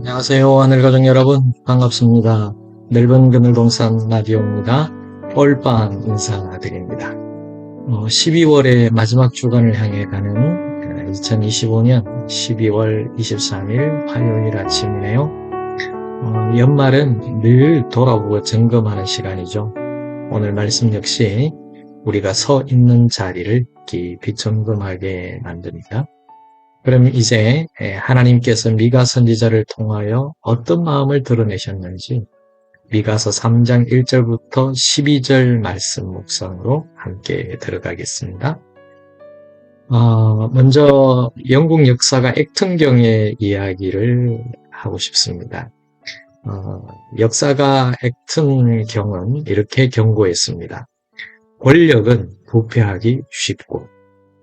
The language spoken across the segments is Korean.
안녕하세요. 하늘가족 여러분. 반갑습니다. 넓은 그늘동산 라디오입니다. 올빵 인사드립니다. 12월의 마지막 주간을 향해 가는 2025년 12월 23일 화요일 아침이네요. 연말은 늘 돌아보고 점검하는 시간이죠. 오늘 말씀 역시 우리가 서 있는 자리를 깊이 점검하게 만듭니다. 그럼 이제 하나님께서 미가 선지자를 통하여 어떤 마음을 드러내셨는지 미가서 3장 1절부터 12절 말씀 묵상으로 함께 들어가겠습니다. 먼저 영국 역사가 액튼경의 이야기를 하고 싶습니다. 역사가 액튼경은 이렇게 경고했습니다. 권력은 부패하기 쉽고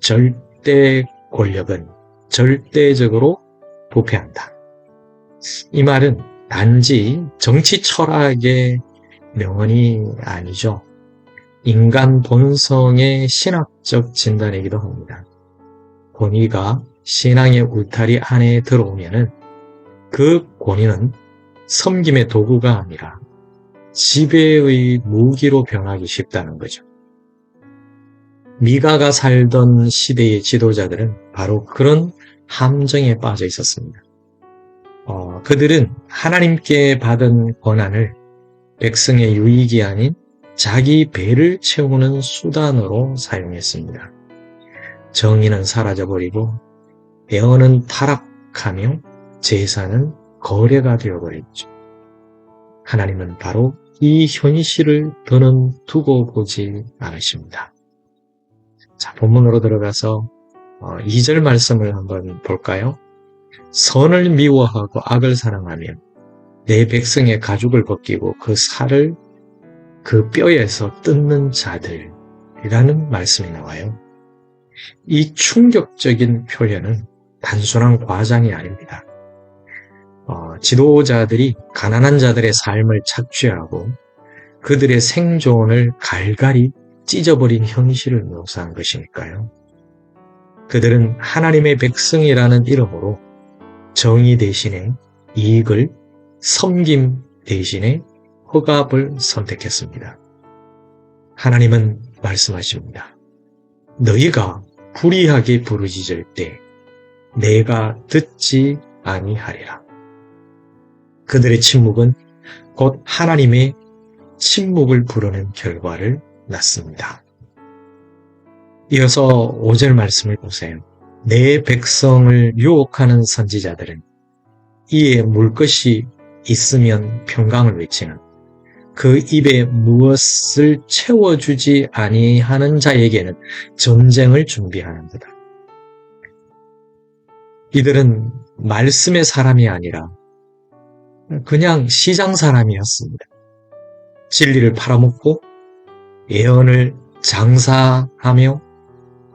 절대 권력은 절대적으로 부패한다. 이 말은 단지 정치 철학의 명언이 아니죠. 인간 본성의 신학적 진단이기도 합니다. 권위가 신앙의 울타리 안에 들어오면은 그 권위는 섬김의 도구가 아니라 지배의 무기로 변하기 쉽다는 거죠. 미가가 살던 시대의 지도자들은 바로 그런 함정에 빠져 있었습니다. 그들은 하나님께 받은 권한을 백성의 유익이 아닌 자기 배를 채우는 수단으로 사용했습니다. 정의는 사라져버리고 예언은 타락하며 제사는 거래가 되어버렸죠. 하나님은 바로 이 현실을 더는 두고 보지 않으십니다. 자, 본문으로 들어가서 2절 말씀을 한번 볼까요? 선을 미워하고 악을 사랑하며 내 백성의 가죽을 벗기고 그 살을 그 뼈에서 뜯는 자들이라는 말씀이 나와요. 이 충격적인 표현은 단순한 과장이 아닙니다. 지도자들이 가난한 자들의 삶을 착취하고 그들의 생존을 갈갈이 찢어버린 현실을 묘사한 것이니까요. 그들은 하나님의 백성이라는 이름으로 정의 대신에 이익을, 섬김 대신에 허갑을 선택했습니다. 하나님은 말씀하십니다. 너희가 불의하게 부르짖을 때 내가 듣지 아니하리라. 그들의 침묵은 곧 하나님의 침묵을 부르는 결과를 낳습니다. 이어서 5절 말씀을 보세요. 내 백성을 유혹하는 선지자들은 이에 물 것이 있으면 평강을 외치는 그 입에 무엇을 채워주지 아니하는 자에게는 전쟁을 준비하는도다. 이들은 말씀의 사람이 아니라 그냥 시장 사람이었습니다. 진리를 팔아먹고 예언을 장사하며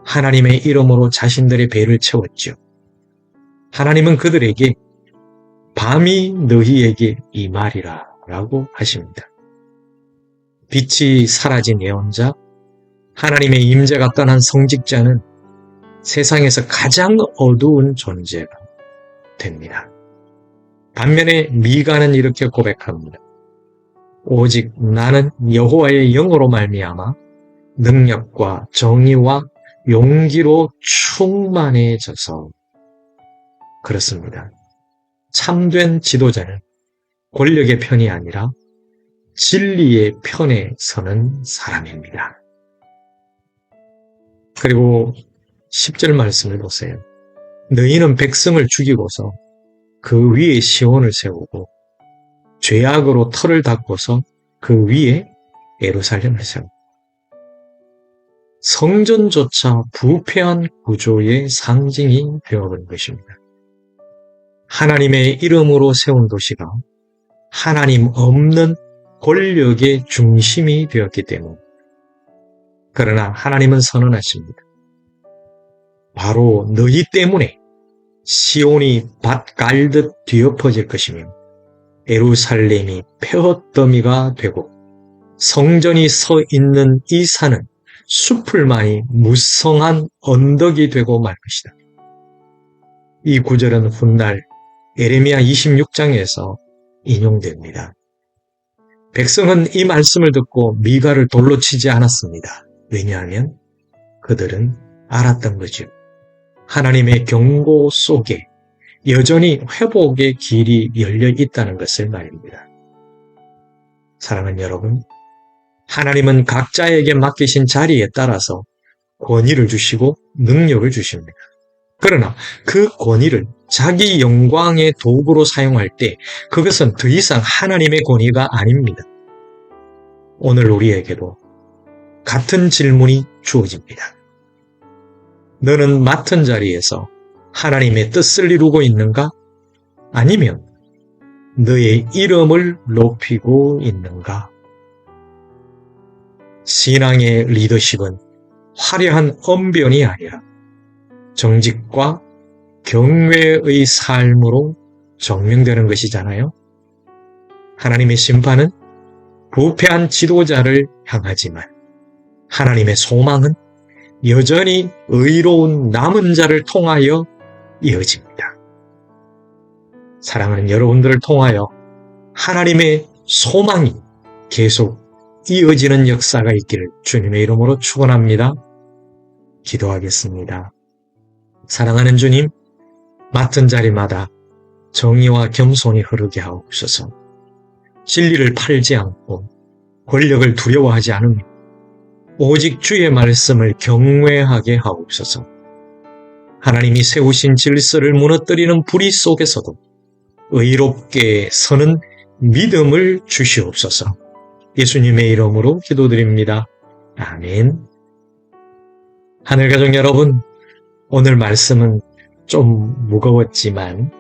하나님의 이름으로 자신들의 배를 채웠죠. 하나님은 그들에게 밤이 너희에게 임하리라 라고 하십니다. 빛이 사라진 예언자, 하나님의 임재가 떠난 성직자는 세상에서 가장 어두운 존재가 됩니다. 반면에 미가는 이렇게 고백합니다. 오직 나는 여호와의 영으로 말미암아 능력과 정의와 용기로 충만해져서 그렇습니다. 참된 지도자는 권력의 편이 아니라 진리의 편에 서는 사람입니다. 그리고 10절 말씀을 보세요. 너희는 백성을 죽이고서 그 위에 시온을 세우고 죄악으로 터를 닦고서 그 위에 예루살렘을 세우고 성전조차 부패한 구조의 상징이 되어버린 것입니다. 하나님의 이름으로 세운 도시가 하나님 없는 권력의 중심이 되었기 때문에 그러나 하나님은 선언하십니다. 바로 너희 때문에 시온이 밭 갈듯 뒤엎어질 것이며 예루살렘이 폐허더미가 되고 성전이 서 있는 이 산은 숲을만이 무성한 언덕이 되고 말 것이다. 이 구절은 훗날 예레미야 26장에서 인용됩니다. 백성은 이 말씀을 듣고 미가를 돌로 치지 않았습니다. 왜냐하면 그들은 알았던 거죠. 하나님의 경고 속에 여전히 회복의 길이 열려 있다는 것을 말입니다. 사랑하는 여러분, 하나님은 각자에게 맡기신 자리에 따라서 권위를 주시고 능력을 주십니다. 그러나 그 권위를 자기 영광의 도구로 사용할 때 그것은 더 이상 하나님의 권위가 아닙니다. 오늘 우리에게도 같은 질문이 주어집니다. 너는 맡은 자리에서 하나님의 뜻을 이루고 있는가? 아니면 너의 이름을 높이고 있는가? 신앙의 리더십은 화려한 언변이 아니라 정직과 경외의 삶으로 증명되는 것이잖아요. 하나님의 심판은 부패한 지도자를 향하지만 하나님의 소망은 여전히 의로운 남은 자를 통하여 이어집니다. 사랑하는 여러분들을 통하여 하나님의 소망이 계속 이어지는 역사가 있기를 주님의 이름으로 축원합니다. 기도하겠습니다. 사랑하는 주님, 맡은 자리마다 정의와 겸손이 흐르게 하옵소서. 진리를 팔지 않고 권력을 두려워하지 않으며 오직 주의 말씀을 경외하게 하옵소서. 하나님이 세우신 질서를 무너뜨리는 불의 속에서도 의롭게 서는 믿음을 주시옵소서. 예수님의 이름으로 기도드립니다. 아멘. 하늘가족 여러분, 오늘 말씀은 좀 무거웠지만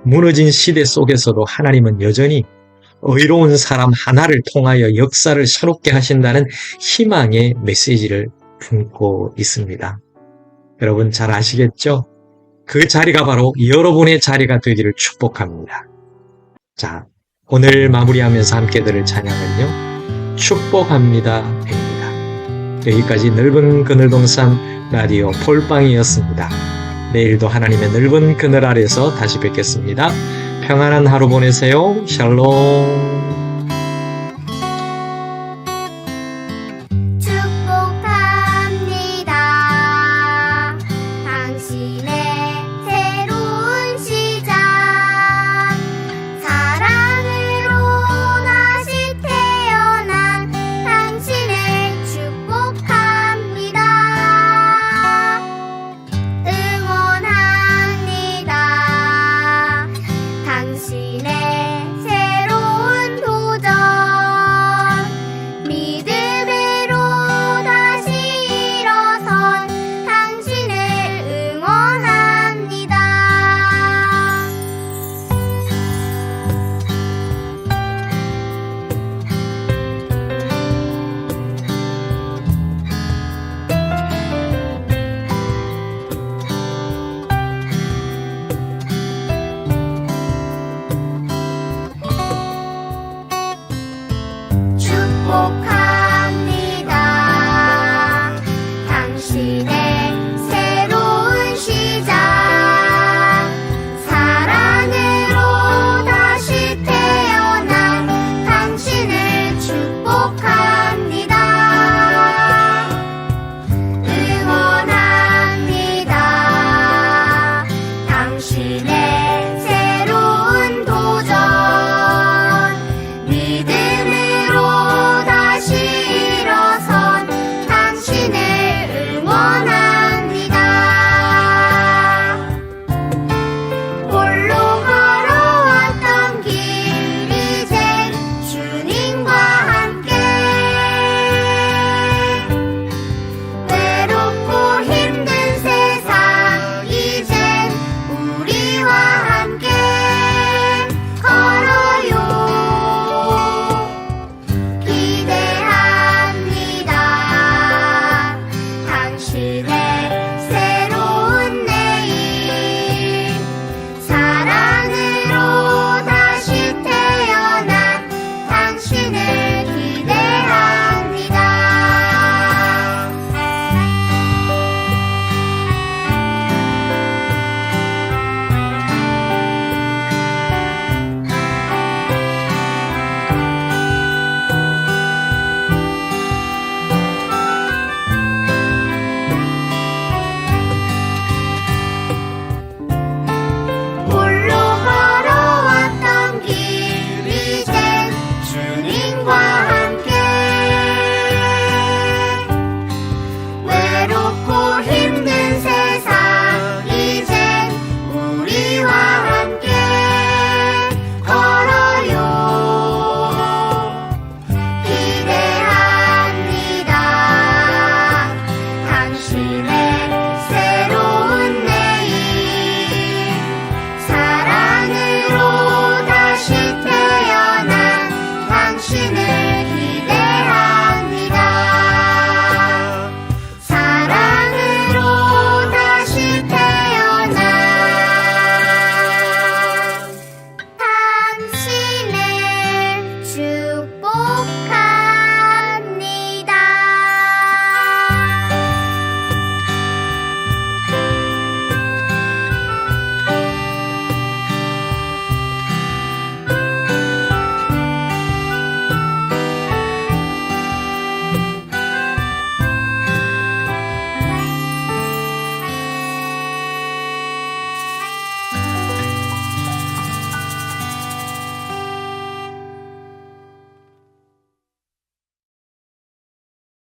무너진 시대 속에서도 하나님은 여전히 의로운 사람 하나를 통하여 역사를 새롭게 하신다는 희망의 메시지를 품고 있습니다. 여러분 잘 아시겠죠? 그 자리가 바로 여러분의 자리가 되기를 축복합니다. 자, 오늘 마무리하면서 함께 들을 찬양은요, 축복합니다입니다. 여기까지 넓은 그늘동산 라디오 폴빵이었습니다. 내일도 하나님의 넓은 그늘 아래서 다시 뵙겠습니다. 평안한 하루 보내세요. 샬롬.